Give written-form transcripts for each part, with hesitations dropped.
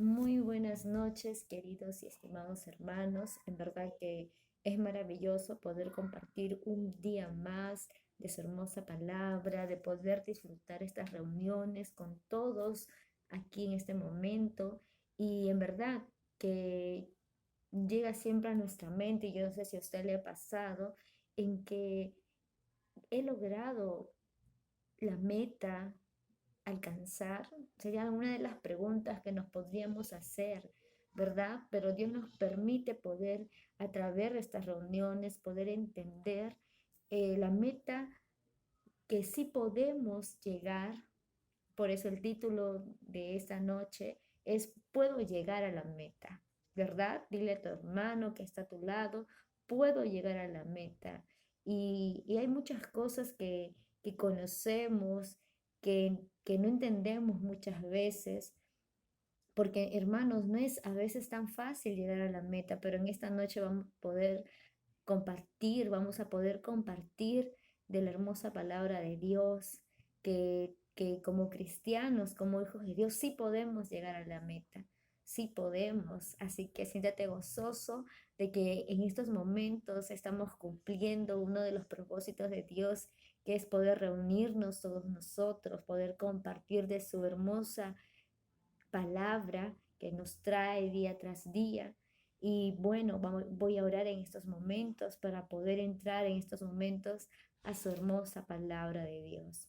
Muy buenas noches, queridos y estimados hermanos. En verdad que es maravilloso poder compartir un día más de su hermosa palabra, de poder disfrutar estas reuniones con todos aquí en este momento. Y en verdad que llega siempre a nuestra mente, y yo no sé si a usted le ha pasado, en que he logrado la meta alcanzar? Sería una de las preguntas que nos podríamos hacer, ¿verdad? Pero Dios nos permite poder, a través de estas reuniones, poder entender la meta que sí podemos llegar. Por eso el título de esta noche es Puedo llegar a la meta, ¿verdad? Dile a tu hermano que está a tu lado, puedo llegar a la meta. Y hay muchas cosas que conocemos, que no entendemos muchas veces, porque hermanos, no es a veces tan fácil llegar a la meta, pero en esta noche vamos a poder vamos a poder compartir de la hermosa palabra de Dios, que como cristianos, como hijos de Dios, sí podemos llegar a la meta, sí podemos. Así que siéntate gozoso de que en estos momentos estamos cumpliendo uno de los propósitos de Dios, que es poder reunirnos todos nosotros, poder compartir de su hermosa palabra que nos trae día tras día. Y bueno, voy a orar en estos momentos para poder entrar en estos momentos a su hermosa palabra de Dios.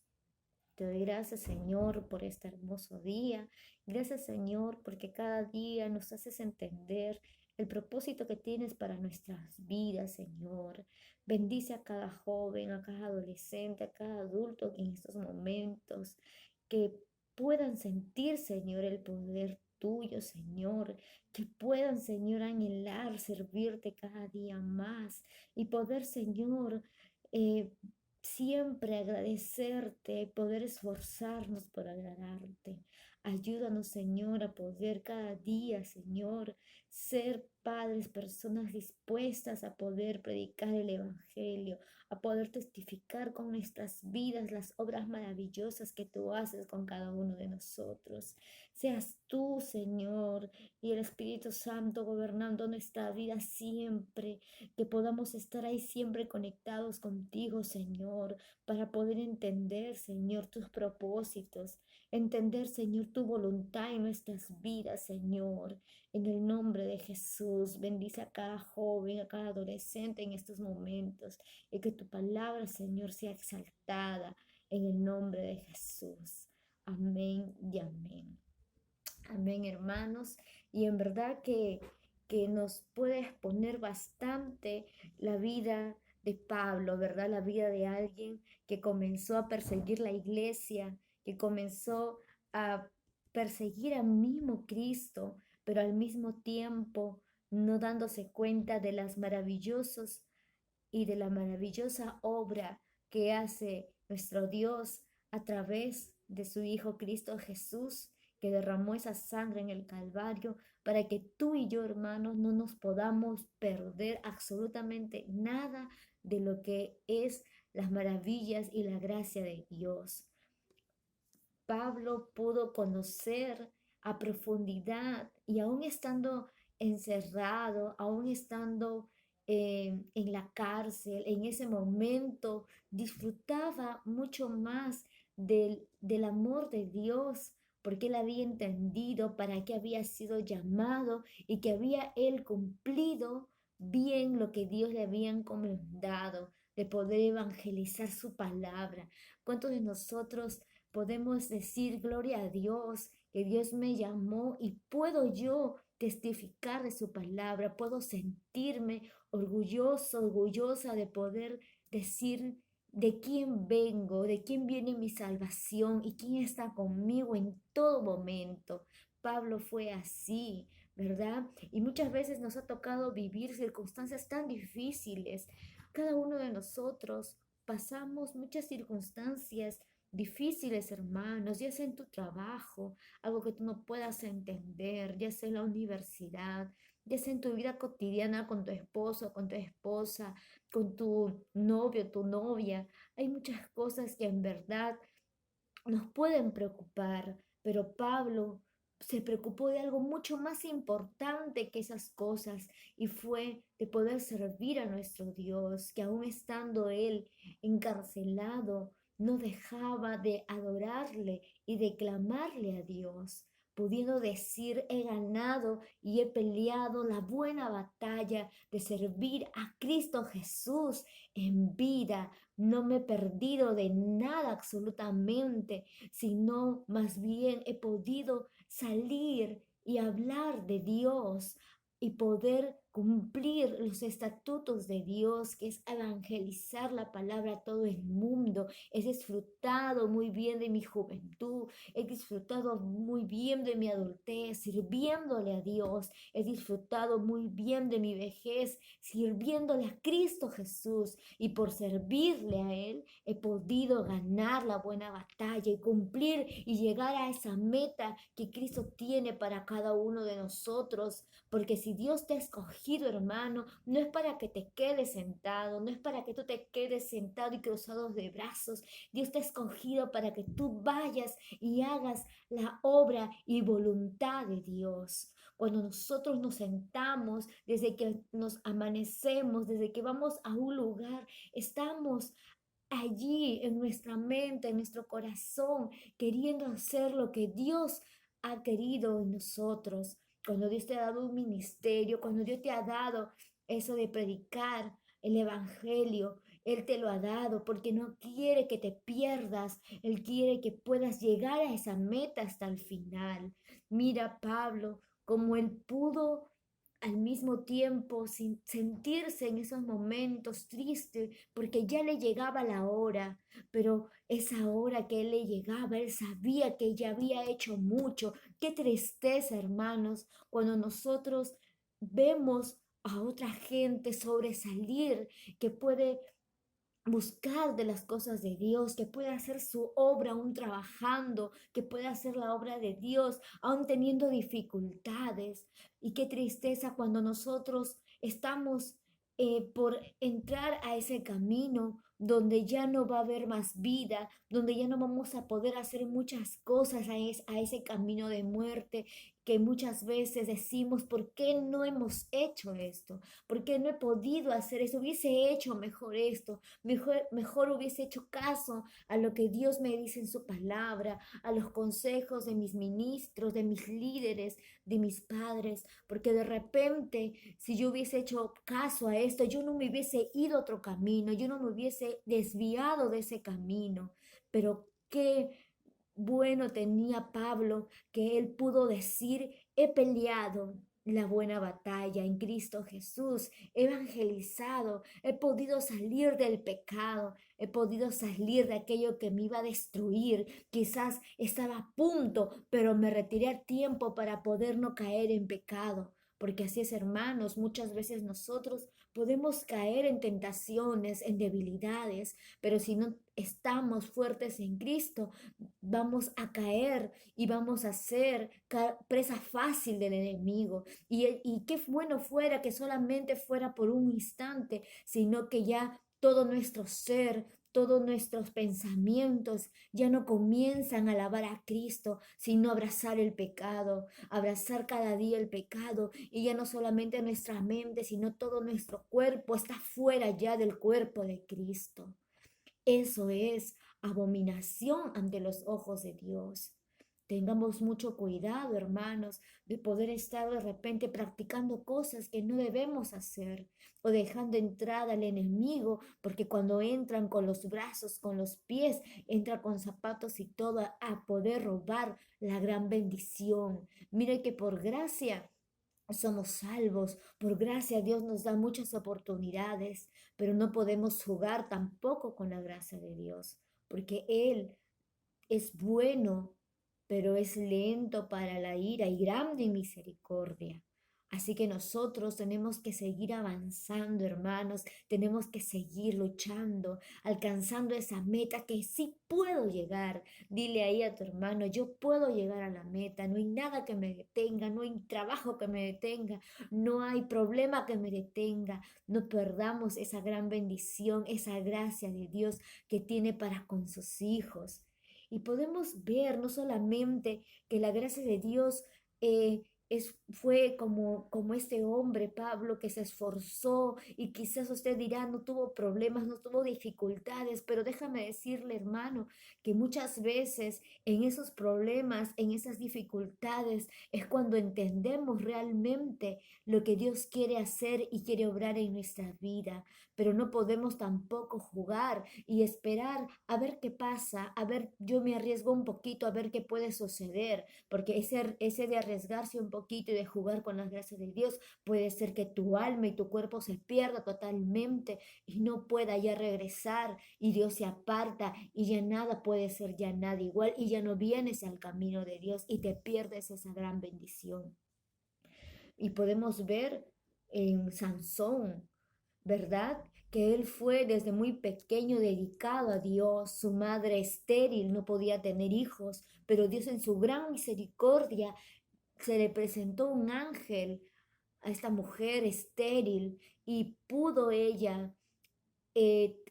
Te doy gracias, Señor, por este hermoso día. Gracias, Señor, porque cada día nos haces entender el propósito que tienes para nuestras vidas, Señor. Bendice a cada joven, a cada adolescente, a cada adulto que en estos momentos que puedan sentir, Señor, el poder tuyo, Señor, que puedan, Señor, anhelar servirte cada día más y poder, Señor, eh, siempre agradecerte, poder esforzarnos por agradarte. Ayúdanos, Señor, a poder cada día, Señor, ser padres, personas dispuestas a poder predicar el Evangelio, a poder testificar con nuestras vidas las obras maravillosas que tú haces con cada uno de nosotros. Seas tú, Señor, y el Espíritu Santo gobernando nuestra vida siempre, que podamos estar ahí siempre conectados contigo, Señor, para poder entender, Señor, tus propósitos, entender, Señor, tu voluntad en nuestras vidas, Señor. En el nombre de Jesús, bendice a cada joven, a cada adolescente en estos momentos, y que tu palabra, Señor, sea exaltada en el nombre de Jesús. Amén y amén. Amén, hermanos. Y en verdad que nos puede exponer bastante la vida de Pablo, ¿verdad? La vida de alguien que comenzó a perseguir la iglesia, que comenzó a perseguir al mismo Cristo, pero al mismo tiempo no dándose cuenta de las maravillosos y de la maravillosa obra que hace nuestro Dios a través de su Hijo Cristo Jesús, que derramó esa sangre en el Calvario para que tú y yo, hermanos, no nos podamos perder absolutamente nada de lo que es las maravillas y la gracia de Dios. Pablo pudo conocer a profundidad y aún estando encerrado, aún estando en la cárcel, en ese momento disfrutaba mucho más del amor de Dios, porque él había entendido para qué había sido llamado y que había él cumplido bien lo que Dios le había encomendado, de poder evangelizar su palabra. ¿Cuántos de nosotros podemos decir, gloria a Dios, que Dios me llamó y puedo yo testificar de su palabra, puedo sentirme orgulloso, orgullosa de poder decir de quién vengo, de quién viene mi salvación y quién está conmigo en todo momento? Pablo fue así, ¿verdad? Y muchas veces nos ha tocado vivir circunstancias tan difíciles. Cada uno de nosotros pasamos muchas circunstancias difíciles, hermanos, ya sea en tu trabajo, algo que tú no puedas entender, ya sea en la universidad, ya sea en tu vida cotidiana con tu esposo, con tu esposa, con tu novio, tu novia. Hay muchas cosas que en verdad nos pueden preocupar, pero Pablo se preocupó de algo mucho más importante que esas cosas y fue de poder servir a nuestro Dios, que aún estando Él encarcelado, no dejaba de adorarle y de clamarle a Dios, pudiendo decir, he ganado y he peleado la buena batalla de servir a Cristo Jesús en vida. No me he perdido de nada absolutamente, sino más bien he podido salir y hablar de Dios y poder cumplir los estatutos de Dios, que es evangelizar la palabra a todo el mundo. He disfrutado muy bien de mi juventud, he disfrutado muy bien de mi adultez, sirviéndole a Dios. He disfrutado muy bien de mi vejez, sirviéndole a Cristo Jesús. Y por servirle a Él, he podido ganar la buena batalla y cumplir y llegar a esa meta que Cristo tiene para cada uno de nosotros. Porque si Dios te ha escogido, hermano, no es para que te quedes sentado, no es para que tú te quedes sentado y cruzados de brazos. Dios te ha escogido para que tú vayas y hagas la obra y voluntad de Dios. Cuando nosotros nos sentamos, desde que nos amanecemos, desde que vamos a un lugar, estamos allí en nuestra mente, en nuestro corazón, queriendo hacer lo que Dios ha querido en nosotros. Cuando Dios te ha dado un ministerio, cuando Dios te ha dado eso de predicar el evangelio, Él te lo ha dado porque no quiere que te pierdas, Él quiere que puedas llegar a esa meta hasta el final. Mira, Pablo, como él pudo al mismo tiempo sin sentirse en esos momentos triste porque ya le llegaba la hora, pero esa hora que él le llegaba, él sabía que ya había hecho mucho. Qué tristeza, hermanos, cuando nosotros vemos a otra gente sobresalir, que puede buscar de las cosas de Dios, que pueda hacer su obra aún trabajando, que pueda hacer la obra de Dios aún teniendo dificultades. Y qué tristeza cuando nosotros estamos por entrar a ese camino donde ya no va a haber más vida, donde ya no vamos a poder hacer muchas cosas a ese camino de muerte, que muchas veces decimos, ¿por qué no hemos hecho esto? ¿Por qué no he podido hacer eso? Hubiese hecho mejor esto. Mejor hubiese hecho caso a lo que Dios me dice en su palabra, a los consejos de mis ministros, de mis líderes, de mis padres, porque de repente si yo hubiese hecho caso a esto, yo no me hubiese ido a otro camino, yo no me hubiese desviado de ese camino. Pero qué bueno tenía Pablo que él pudo decir, he peleado la buena batalla en Cristo Jesús, he evangelizado, he podido salir del pecado, he podido salir de aquello que me iba a destruir. Quizás estaba a punto, pero me retiré a tiempo para poder no caer en pecado. Porque así es, hermanos, muchas veces nosotros podemos caer en tentaciones, en debilidades, pero si no estamos fuertes en Cristo, vamos a caer y vamos a ser presa fácil del enemigo. Y qué bueno fuera que solamente fuera por un instante, sino que ya todo nuestro ser, todos nuestros pensamientos ya no comienzan a alabar a Cristo, sino abrazar el pecado, abrazar cada día el pecado, y ya no solamente nuestra mente, sino todo nuestro cuerpo está fuera ya del cuerpo de Cristo. Eso es abominación ante los ojos de Dios. Tengamos mucho cuidado, hermanos, de poder estar de repente practicando cosas que no debemos hacer o dejando entrada al enemigo, porque cuando entran con los brazos, con los pies, entra con zapatos y todo a poder robar la gran bendición. Mire que por gracia somos salvos, por gracia Dios nos da muchas oportunidades, pero no podemos jugar tampoco con la gracia de Dios, porque Él es bueno, pero es lento para la ira y grande en misericordia. Así que nosotros tenemos que seguir avanzando, hermanos, tenemos que seguir luchando, alcanzando esa meta que sí puedo llegar. Dile ahí a tu hermano, yo puedo llegar a la meta, no hay nada que me detenga, no hay trabajo que me detenga, no hay problema que me detenga. No perdamos esa gran bendición, esa gracia de Dios que tiene para con sus hijos. Y podemos ver no solamente que la gracia de Dios fue como este hombre, Pablo, que se esforzó y quizás usted dirá, no tuvo problemas, no tuvo dificultades, pero déjame decirle, hermano, que muchas veces en esos problemas, en esas dificultades, es cuando entendemos realmente lo que Dios quiere hacer y quiere obrar en nuestra vida, pero no podemos tampoco jugar y esperar a ver qué pasa, a ver, yo me arriesgo un poquito a ver qué puede suceder, porque ese de arriesgarse un poquito y de jugar con las gracias de Dios puede ser que tu alma y tu cuerpo se pierda totalmente y no pueda ya regresar y Dios se aparta y ya nada puede ser ya nada igual y ya no vienes al camino de Dios y te pierdes esa gran bendición. Y podemos ver en Sansón, ¿verdad? Que él fue desde muy pequeño dedicado a Dios, su madre estéril, no podía tener hijos, pero Dios en su gran misericordia se le presentó un ángel a esta mujer estéril y pudo ella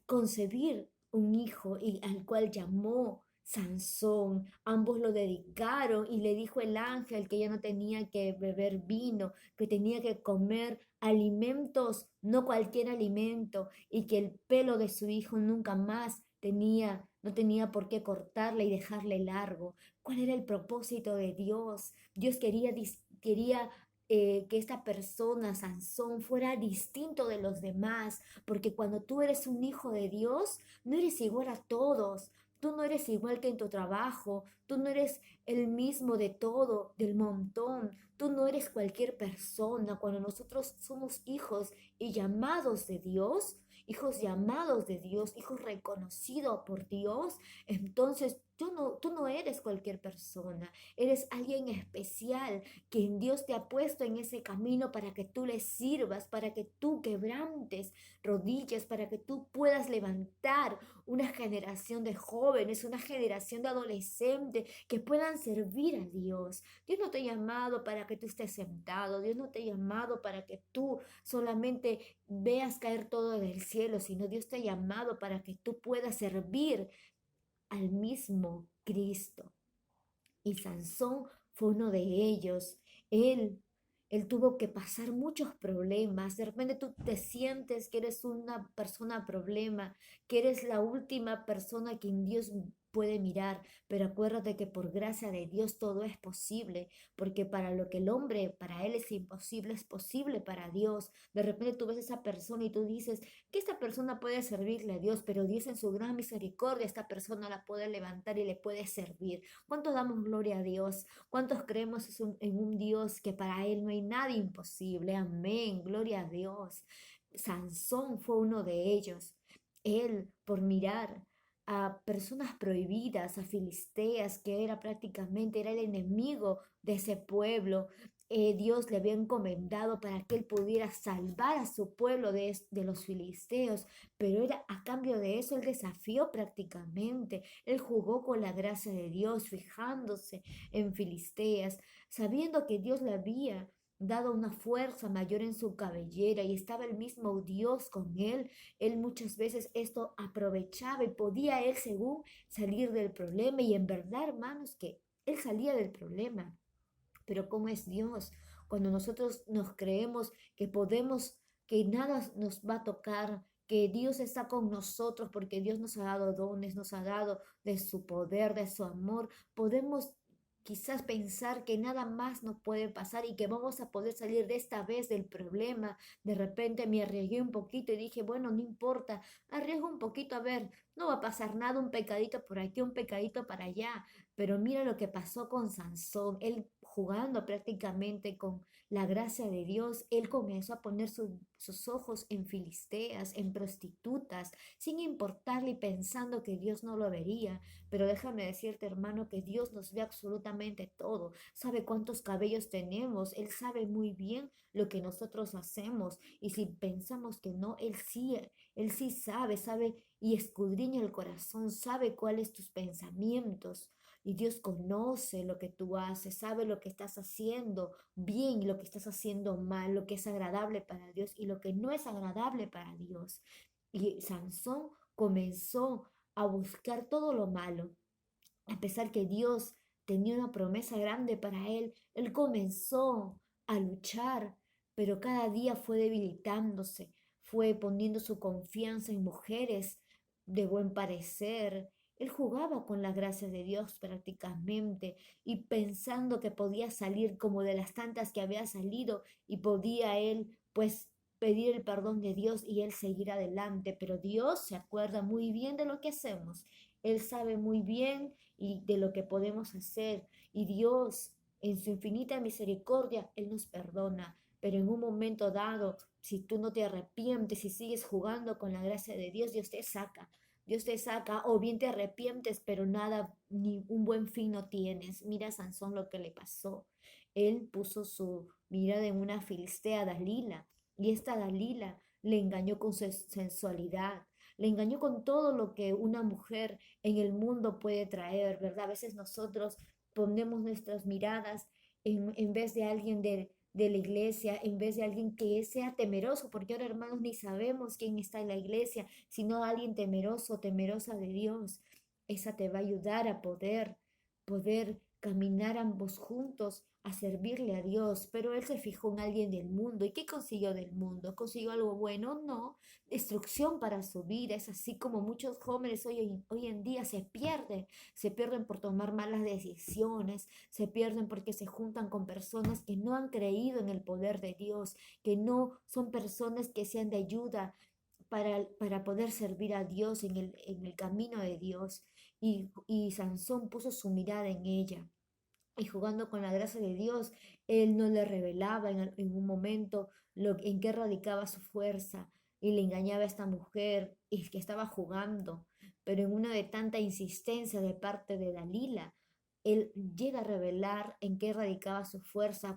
concebir un hijo y al cual llamó Sansón. Ambos lo dedicaron y le dijo el ángel que ella no tenía que beber vino, que tenía que comer alimentos, no cualquier alimento, y que el pelo de su hijo nunca más no tenía por qué cortarle y dejarle largo. ¿Cuál era el propósito de Dios? Dios quería que esta persona, Sansón, fuera distinto de los demás, porque cuando tú eres un hijo de Dios, no eres igual a todos. Tú no eres igual que en tu trabajo, tú no eres el mismo de todo, del montón, tú no eres cualquier persona. Cuando nosotros somos hijos y llamados de Dios, hijos llamados de Dios, hijos reconocidos por Dios, entonces tú no eres cualquier persona, eres alguien especial que Dios te ha puesto en ese camino para que tú le sirvas, para que tú quebrantes rodillas, para que tú puedas levantar una generación de jóvenes, una generación de adolescentes que puedan servir a Dios. Dios no te ha llamado para que tú estés sentado, Dios no te ha llamado para que tú solamente veas caer todo del cielo, sino Dios te ha llamado para que tú puedas servir al mismo Cristo. Y Sansón fue uno de ellos. Él, él tuvo que pasar muchos problemas. De repente tú te sientes que eres una persona problema, que eres la última persona que en Dios puede mirar, pero acuérdate que por gracia de Dios todo es posible, porque para lo que el hombre, para él es imposible, es posible para Dios. De repente tú ves a esa persona y tú dices que esta persona puede servirle a Dios, pero Dios en su gran misericordia esta persona la puede levantar y le puede servir. ¿Cuántos damos gloria a Dios? ¿Cuántos creemos en un Dios que para Él no hay nada imposible? Amén, gloria a Dios. Sansón fue uno de ellos. Él, por mirar a personas prohibidas, a filisteas, que era prácticamente, era el enemigo de ese pueblo, Dios le había encomendado para que él pudiera salvar a su pueblo de los filisteos, pero era a cambio de eso el desafío prácticamente. Él jugó con la gracia de Dios, fijándose en Filisteas, sabiendo que Dios le había dado una fuerza mayor en su cabellera y estaba el mismo Dios con él. Él muchas veces esto aprovechaba y podía él según salir del problema y en verdad, hermanos, que él salía del problema. Pero ¿cómo es Dios? Cuando nosotros nos creemos que podemos, que nada nos va a tocar, que Dios está con nosotros porque Dios nos ha dado dones, nos ha dado de su poder, de su amor, podemos quizás pensar que nada más nos puede pasar y que vamos a poder salir de esta vez del problema. De repente me arriesgué un poquito y dije, bueno, no importa, arriesgo un poquito, a ver, no va a pasar nada, un pecadito por aquí, un pecadito para allá. Pero mira lo que pasó con Sansón. Él jugando prácticamente con la gracia de Dios, él comenzó a poner sus ojos en filisteas, en prostitutas, sin importarle y pensando que Dios no lo vería. Pero déjame decirte, hermano, que Dios nos ve absolutamente todo. Sabe cuántos cabellos tenemos. Él sabe muy bien lo que nosotros hacemos. Y si pensamos que no, Él sí sabe y escudriña el corazón, sabe cuáles tus pensamientos. Y Dios conoce lo que tú haces, sabe lo que estás haciendo bien y lo que estás haciendo mal, lo que es agradable para Dios y lo que no es agradable para Dios. Y Sansón comenzó a buscar todo lo malo, a pesar que Dios tenía una promesa grande para él. Él comenzó a luchar, pero cada día fue debilitándose, fue poniendo su confianza en mujeres de buen parecer. Él jugaba con la gracia de Dios prácticamente y pensando que podía salir como de las tantas que había salido y podía él pues pedir el perdón de Dios y él seguir adelante. Pero Dios se acuerda muy bien de lo que hacemos. Él sabe muy bien y de lo que podemos hacer. Y Dios, en su infinita misericordia, Él nos perdona. Pero en un momento dado, si tú no te arrepientes y sigues jugando con la gracia de Dios, Dios te saca. Dios te saca, o bien te arrepientes, pero nada, ni un buen fin no tienes. Mira a Sansón lo que le pasó. Él puso su mirada en una filistea, Dalila, y esta Dalila le engañó con su sensualidad, le engañó con todo lo que una mujer en el mundo puede traer, ¿verdad? A veces nosotros ponemos nuestras miradas en vez de alguien de la iglesia, en vez de alguien que sea temeroso, porque ahora hermanos ni sabemos quién está en la iglesia, sino alguien temeroso, temerosa de Dios. Esa te va a ayudar a poder caminar ambos juntos a servirle a Dios, pero él se fijó en alguien del mundo. ¿Y qué consiguió del mundo? ¿Consiguió algo bueno? No, destrucción para su vida. Es así como muchos jóvenes hoy en día se pierden por tomar malas decisiones, se pierden porque se juntan con personas que no han creído en el poder de Dios, que no son personas que sean de ayuda para poder servir a Dios en el camino de Dios. Y Sansón puso su mirada en ella y jugando con la gracia de Dios, él no le revelaba en un momento en qué radicaba su fuerza y le engañaba a esta mujer y que estaba jugando, pero en una de tanta insistencia de parte de Dalila, él llega a revelar en qué radicaba su fuerza,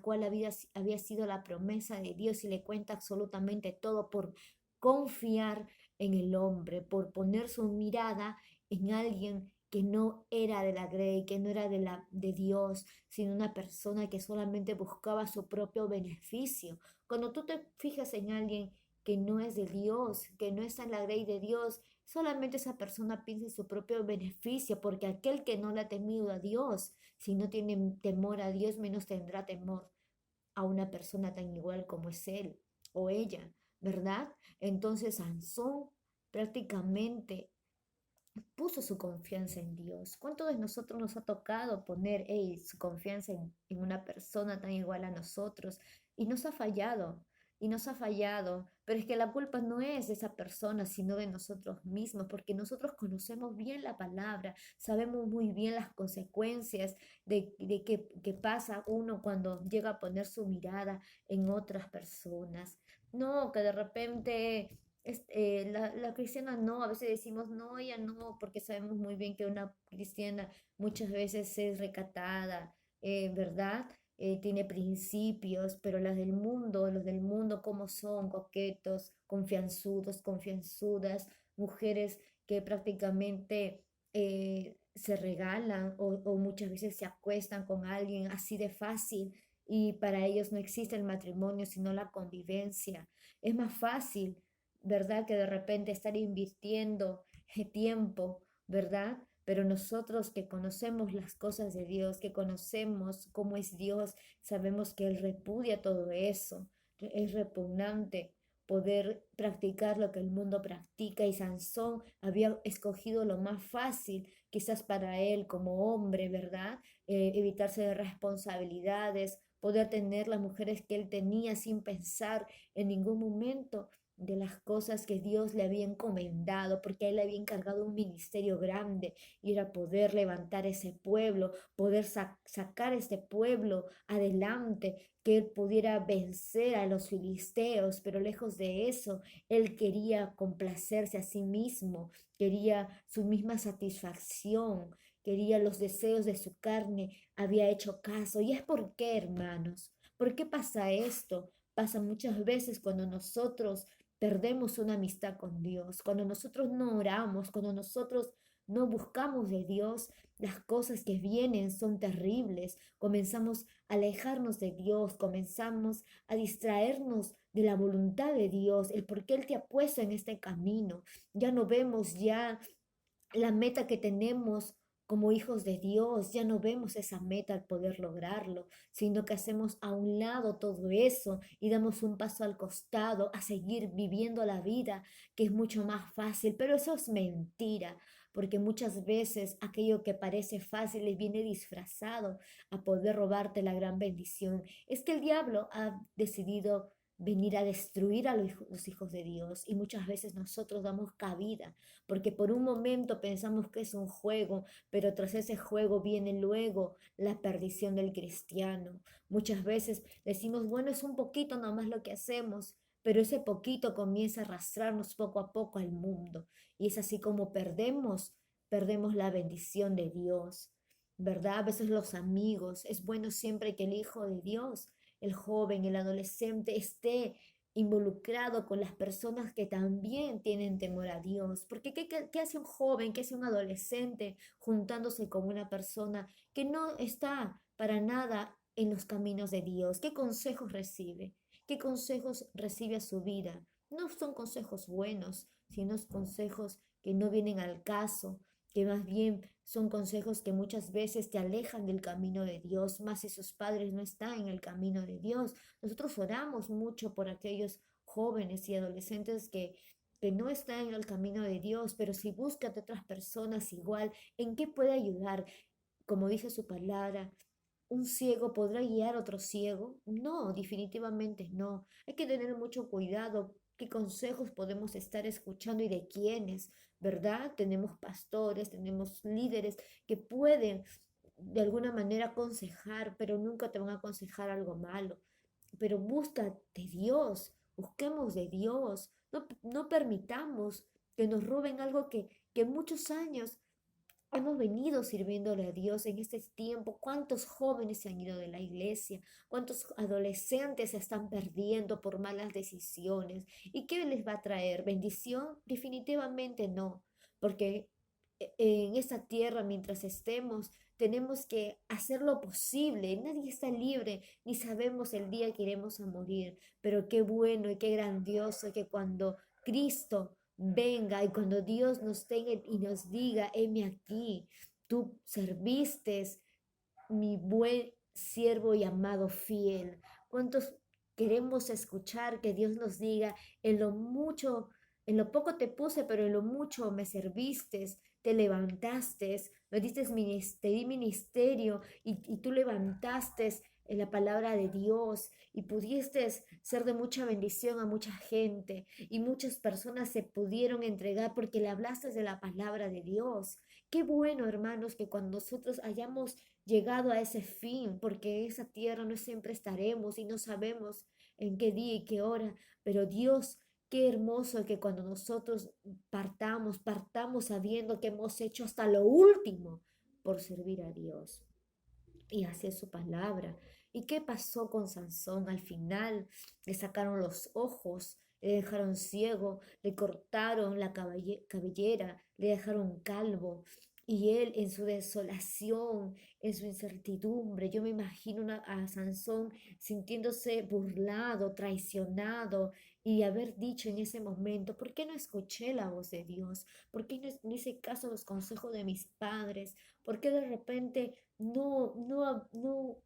había sido la promesa de Dios y le cuenta absolutamente todo por confiar en el hombre, por poner su mirada en alguien que no era de la grey, que no era de Dios, sino una persona que solamente buscaba su propio beneficio. Cuando tú te fijas en alguien que no es de Dios, que no está en la grey de Dios, solamente esa persona piensa en su propio beneficio, porque aquel que no le ha temido a Dios, si no tiene temor a Dios, menos tendrá temor a una persona tan igual como es él o ella, ¿verdad? Entonces Sansón prácticamente puso su confianza en Dios. ¿Cuánto de nosotros nos ha tocado poner su confianza en una persona tan igual a nosotros? Y nos ha fallado, y nos ha fallado. Pero es que la culpa no es de esa persona, sino de nosotros mismos, porque nosotros conocemos bien la palabra, sabemos muy bien las consecuencias de que pasa uno cuando llega a poner su mirada en otras personas. No, que de repente la cristiana no, a veces decimos no, ella no, porque sabemos muy bien que una cristiana muchas veces es recatada, ¿verdad? Tiene principios, pero los del mundo, ¿cómo son? Coquetos, confianzudos, confianzudas, mujeres que prácticamente se regalan o muchas veces se acuestan con alguien así de fácil y para ellos no existe el matrimonio, sino la convivencia. Es más fácil, ¿verdad? Que de repente estar invirtiendo tiempo, ¿verdad? Pero nosotros que conocemos las cosas de Dios, que conocemos cómo es Dios, sabemos que Él repudia todo eso. Es repugnante poder practicar lo que el mundo practica y Sansón había escogido lo más fácil, quizás para él como hombre, ¿verdad? Evitarse de responsabilidades, poder tener las mujeres que él tenía sin pensar en ningún momento de las cosas que Dios le había encomendado, porque a él le había encargado un ministerio grande y era poder levantar ese pueblo, poder sacar este pueblo adelante, que él pudiera vencer a los filisteos, pero lejos de eso, él quería complacerse a sí mismo, quería su misma satisfacción, quería los deseos de su carne, había hecho caso. ¿Y es por qué, hermanos? ¿Por qué pasa esto? Pasa muchas veces cuando nosotros perdemos una amistad con Dios, cuando nosotros no oramos, cuando nosotros no buscamos de Dios, las cosas que vienen son terribles. Comenzamos a alejarnos de Dios, comenzamos a distraernos de la voluntad de Dios, el por qué Él te ha puesto en este camino. Ya no vemos ya la meta que tenemos como hijos de Dios, ya no vemos esa meta al poder lograrlo, sino que hacemos a un lado todo eso y damos un paso al costado a seguir viviendo la vida, que es mucho más fácil. Pero eso es mentira, porque muchas veces aquello que parece fácil le viene disfrazado a poder robarte la gran bendición. Es que el diablo ha decidido venir a destruir a los hijos de Dios, y muchas veces nosotros damos cabida porque por un momento pensamos que es un juego, pero tras ese juego viene luego la perdición del cristiano. Muchas veces decimos, bueno, es un poquito nomás lo que hacemos, pero ese poquito comienza a arrastrarnos poco a poco al mundo. Y es así como perdemos la bendición de Dios, ¿verdad? A veces los amigos, es bueno siempre que el Hijo de Dios, el joven, el adolescente, esté involucrado con las personas que también tienen temor a Dios. Porque ¿qué hace un joven, qué hace un adolescente juntándose con una persona que no está para nada en los caminos de Dios? ¿Qué consejos recibe? ¿Qué consejos recibe a su vida? No son consejos buenos, sino consejos que no vienen al caso, que más bien son consejos que muchas veces te alejan del camino de Dios, más si sus padres no están en el camino de Dios. Nosotros oramos mucho por aquellos jóvenes y adolescentes que no están en el camino de Dios, pero si buscan de otras personas igual, ¿en qué puede ayudar? Como dice su palabra, ¿un ciego podrá guiar a otro ciego? No, definitivamente no. Hay que tener mucho cuidado qué consejos podemos estar escuchando y de quiénes, ¿verdad? Tenemos pastores, tenemos líderes que pueden de alguna manera aconsejar, pero nunca te van a aconsejar algo malo. Pero busca de Dios, busquemos de Dios, no permitamos que nos roben algo que muchos años hemos venido sirviéndole a Dios en este tiempo. ¿Cuántos jóvenes se han ido de la iglesia? ¿Cuántos adolescentes se están perdiendo por malas decisiones? ¿Y qué les va a traer? ¿Bendición? Definitivamente no, porque en esta tierra, mientras estemos, tenemos que hacer lo posible. Nadie está libre, ni sabemos el día que iremos a morir. Pero qué bueno y qué grandioso que cuando Cristo venga y cuando Dios nos tenga y nos diga, heme aquí, tú serviste, mi buen siervo y amado fiel. ¿Cuántos queremos escuchar que Dios nos diga, en lo mucho, en lo poco te puse, pero en lo mucho me serviste, te levantaste, te di ministerio y tú levantaste en la palabra de Dios y pudiste ser de mucha bendición a mucha gente y muchas personas se pudieron entregar porque le hablaste de la palabra de Dios? Qué bueno, hermanos, que cuando nosotros hayamos llegado a ese fin, porque en esa tierra no siempre estaremos y no sabemos en qué día y qué hora, pero Dios, qué hermoso que cuando nosotros partamos sabiendo que hemos hecho hasta lo último por servir a Dios y hacer su palabra. ¿Y qué pasó con Sansón? Al final le sacaron los ojos, le dejaron ciego, le cortaron la cabellera, le dejaron calvo. Y él en su desolación, en su incertidumbre, yo me imagino a Sansón sintiéndose burlado, traicionado y haber dicho en ese momento, ¿por qué no escuché la voz de Dios? ¿Por qué no hice caso a los consejos de mis padres? ¿Por qué de repente no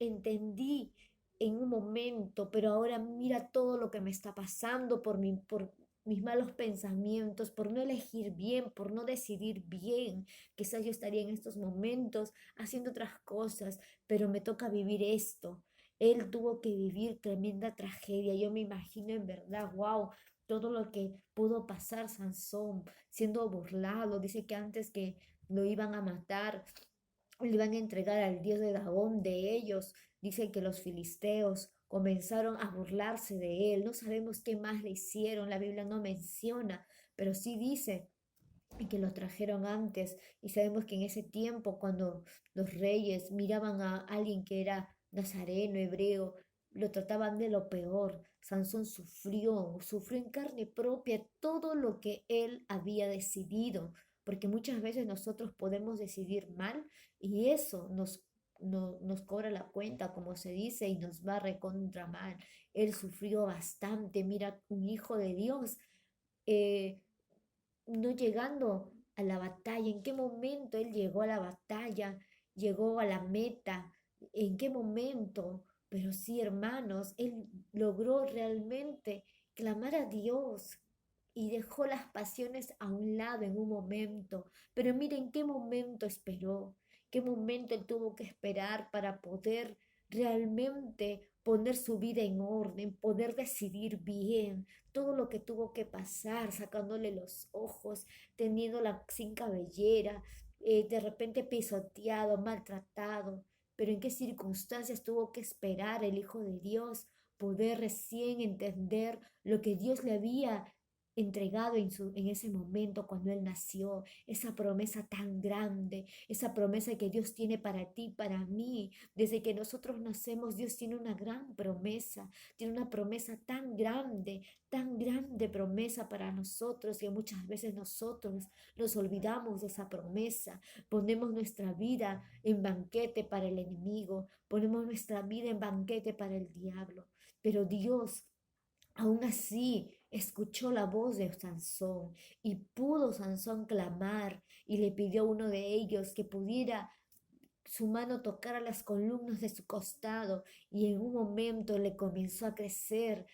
entendí en un momento, pero ahora mira todo lo que me está pasando por mis malos pensamientos, por no elegir bien, por no decidir bien? Quizás yo estaría en estos momentos haciendo otras cosas, pero me toca vivir esto. Él tuvo que vivir tremenda tragedia. Yo me imagino en verdad, wow, todo lo que pudo pasar Sansón, siendo burlado. Dice que antes que lo iban a matar, le iban a entregar al dios de Dagón de ellos. Dicen que los filisteos comenzaron a burlarse de él. No sabemos qué más le hicieron, la Biblia no menciona, pero sí dice que lo trajeron antes. Y sabemos que en ese tiempo, cuando los reyes miraban a alguien que era nazareno, hebreo, lo trataban de lo peor. Sansón sufrió en carne propia todo lo que él había decidido, porque muchas veces nosotros podemos decidir mal y eso nos cobra la cuenta, como se dice, y nos va recontra mal. Él sufrió bastante. Mira, un hijo de Dios, eh, no llegando a la batalla, en qué momento él llegó a la batalla, llegó a la meta, en qué momento. Pero sí, hermanos, él logró realmente clamar a Dios y dejó las pasiones a un lado en un momento. Pero miren qué momento esperó, qué momento él tuvo que esperar para poder realmente poner su vida en orden, poder decidir bien todo lo que tuvo que pasar, sacándole los ojos, teniéndola sin cabellera, de repente pisoteado, maltratado. Pero en qué circunstancias tuvo que esperar el Hijo de Dios poder recién entender lo que Dios le había entregado en ese momento cuando él nació, esa promesa tan grande, esa promesa que Dios tiene para ti, para mí. Desde que nosotros nacemos, Dios tiene una gran promesa, tiene una promesa tan grande promesa para nosotros, que muchas veces nosotros nos olvidamos de esa promesa, ponemos nuestra vida en banquete para el enemigo, ponemos nuestra vida en banquete para el diablo, pero Dios aún así, escuchó la voz de Sansón y pudo Sansón clamar y le pidió a uno de ellos que pudiera su mano tocar a las columnas de su costado y en un momento le comenzó a crecer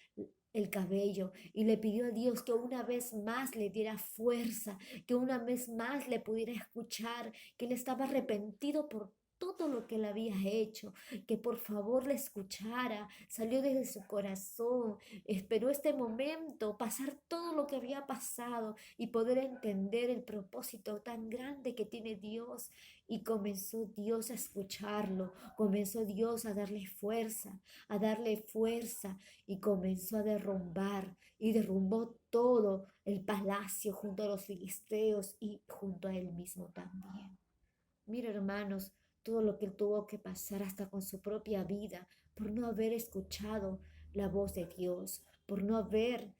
el cabello y le pidió a Dios que una vez más le diera fuerza, que una vez más le pudiera escuchar, que él estaba arrepentido por todo lo que él había hecho, que por favor le escuchara, salió desde su corazón, esperó este momento, pasar todo lo que había pasado y poder entender el propósito tan grande que tiene Dios. Y comenzó Dios a escucharlo, comenzó Dios a darle fuerza y comenzó a derrumbar y derrumbó todo el palacio junto a los filisteos y junto a él mismo también. Mira, hermanos, todo lo que él tuvo que pasar hasta con su propia vida por no haber escuchado la voz de Dios, por no haber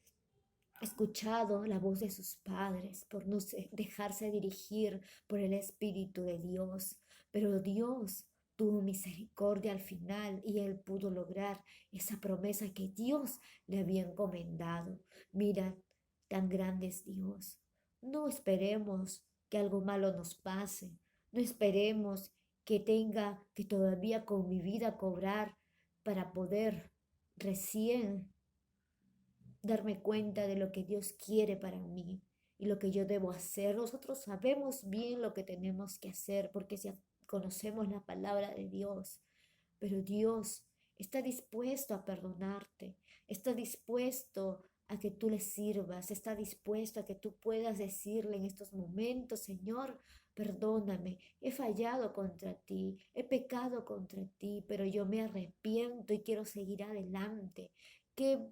escuchado la voz de sus padres, por no dejarse dirigir por el Espíritu de Dios. Pero Dios tuvo misericordia al final y él pudo lograr esa promesa que Dios le había encomendado. Mira, tan grande es Dios. No esperemos que algo malo nos pase. No esperemos que tenga que todavía con mi vida cobrar para poder recién darme cuenta de lo que Dios quiere para mí y lo que yo debo hacer. Nosotros sabemos bien lo que tenemos que hacer porque si conocemos la palabra de Dios, pero Dios está dispuesto a perdonarte, está dispuesto a que tú le sirvas, está dispuesto a que tú puedas decirle en estos momentos, Señor, perdóname, he fallado contra ti, he pecado contra ti, pero yo me arrepiento y quiero seguir adelante. Qué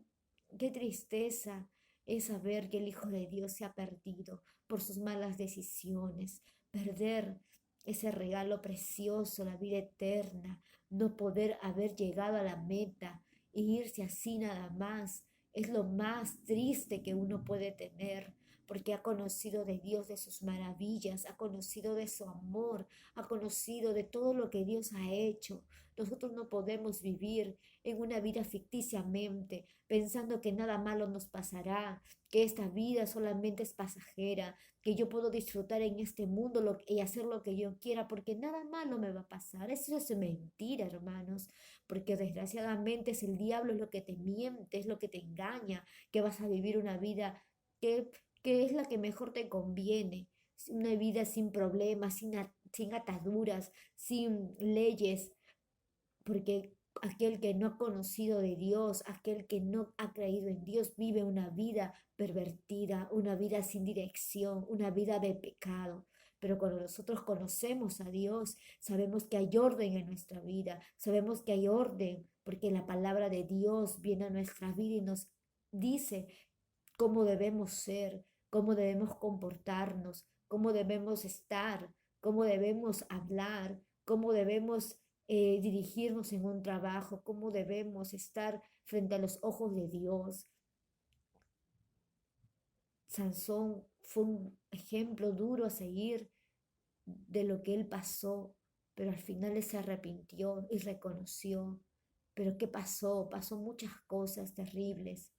Qué tristeza es saber que el Hijo de Dios se ha perdido por sus malas decisiones, perder ese regalo precioso, la vida eterna, no poder haber llegado a la meta e irse así nada más. Es lo más triste que uno puede tener, porque ha conocido de Dios, de sus maravillas, ha conocido de su amor, ha conocido de todo lo que Dios ha hecho. Nosotros no podemos vivir en una vida ficticiamente, pensando que nada malo nos pasará, que esta vida solamente es pasajera, que yo puedo disfrutar en este mundo y hacer lo que yo quiera, porque nada malo me va a pasar. Eso es mentira, hermanos, porque desgraciadamente es el diablo es lo que te miente, es lo que te engaña, que vas a vivir una vida que, que es la que mejor te conviene. Una vida sin problemas, sin ataduras, sin leyes, porque aquel que no ha conocido de Dios, aquel que no ha creído en Dios, vive una vida pervertida, una vida sin dirección, una vida de pecado. Pero cuando nosotros conocemos a Dios, sabemos que hay orden en nuestra vida, sabemos que hay orden, porque la palabra de Dios viene a nuestra vida y nos dice cómo debemos ser, cómo debemos comportarnos, cómo debemos estar, cómo debemos hablar, cómo debemos dirigirnos en un trabajo, cómo debemos estar frente a los ojos de Dios. Sansón fue un ejemplo duro a seguir de lo que él pasó, pero al final él se arrepintió y reconoció. Pero ¿qué pasó? Pasó muchas cosas terribles.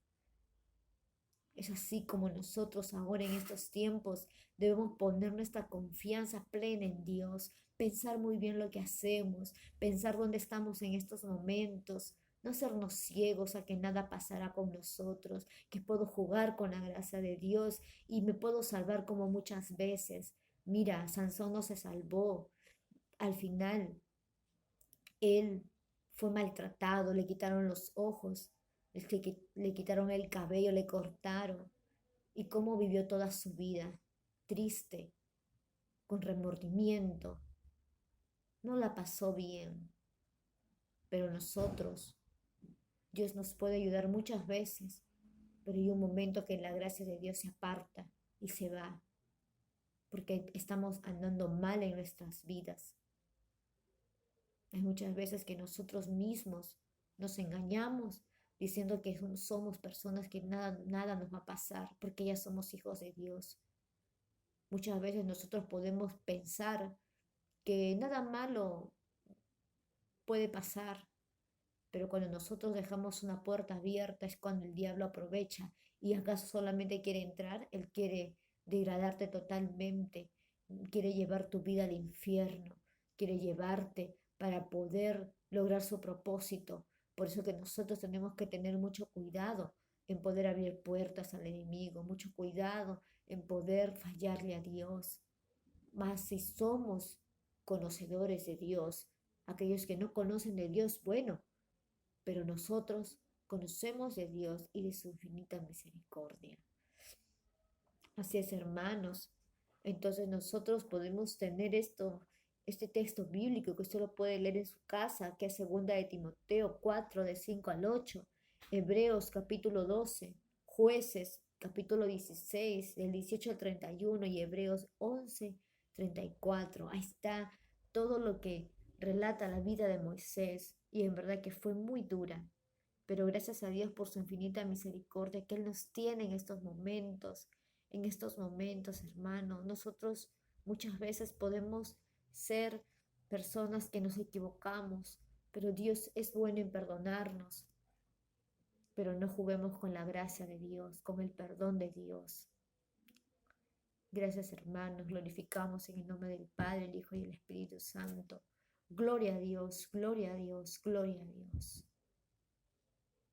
Es así como nosotros ahora en estos tiempos debemos poner nuestra confianza plena en Dios, pensar muy bien lo que hacemos, pensar dónde estamos en estos momentos, no sernos ciegos a que nada pasará con nosotros, que puedo jugar con la gracia de Dios y me puedo salvar como muchas veces. Mira, Sansón no se salvó. Al final, él fue maltratado, le quitaron los ojos, le quitaron el cabello, le cortaron y cómo vivió toda su vida, triste, con remordimiento. No la pasó bien, pero nosotros, Dios nos puede ayudar muchas veces, pero hay un momento que la gracia de Dios se aparta y se va, porque estamos andando mal en nuestras vidas. Hay muchas veces que nosotros mismos nos engañamos diciendo que somos personas que nada nos va a pasar, porque ya somos hijos de Dios. Muchas veces nosotros podemos pensar que nada malo puede pasar, pero cuando nosotros dejamos una puerta abierta es cuando el diablo aprovecha y acaso solamente quiere entrar, él quiere degradarte totalmente, quiere llevar tu vida al infierno, quiere llevarte para poder lograr su propósito. Por eso que nosotros tenemos que tener mucho cuidado en poder abrir puertas al enemigo, mucho cuidado en poder fallarle a Dios. Mas si somos conocedores de Dios, aquellos que no conocen de Dios, bueno, pero nosotros conocemos de Dios y de su infinita misericordia. Así es, hermanos. Entonces nosotros podemos tener este texto bíblico que usted lo puede leer en su casa, que es segunda de Timoteo 4, de 5 al 8, Hebreos capítulo 12, Jueces capítulo 16, del 18 al 31 y Hebreos 11, 34. Ahí está todo lo que relata la vida de Moisés y en verdad que fue muy dura, pero gracias a Dios por su infinita misericordia que Él nos tiene en estos momentos, hermano. Nosotros muchas veces podemos ser personas que nos equivocamos, pero Dios es bueno en perdonarnos, pero no juguemos con la gracia de Dios, con el perdón de Dios. Gracias, hermanos, glorificamos en el nombre del Padre, el Hijo y el Espíritu Santo. Gloria a Dios, gloria a Dios, gloria a Dios.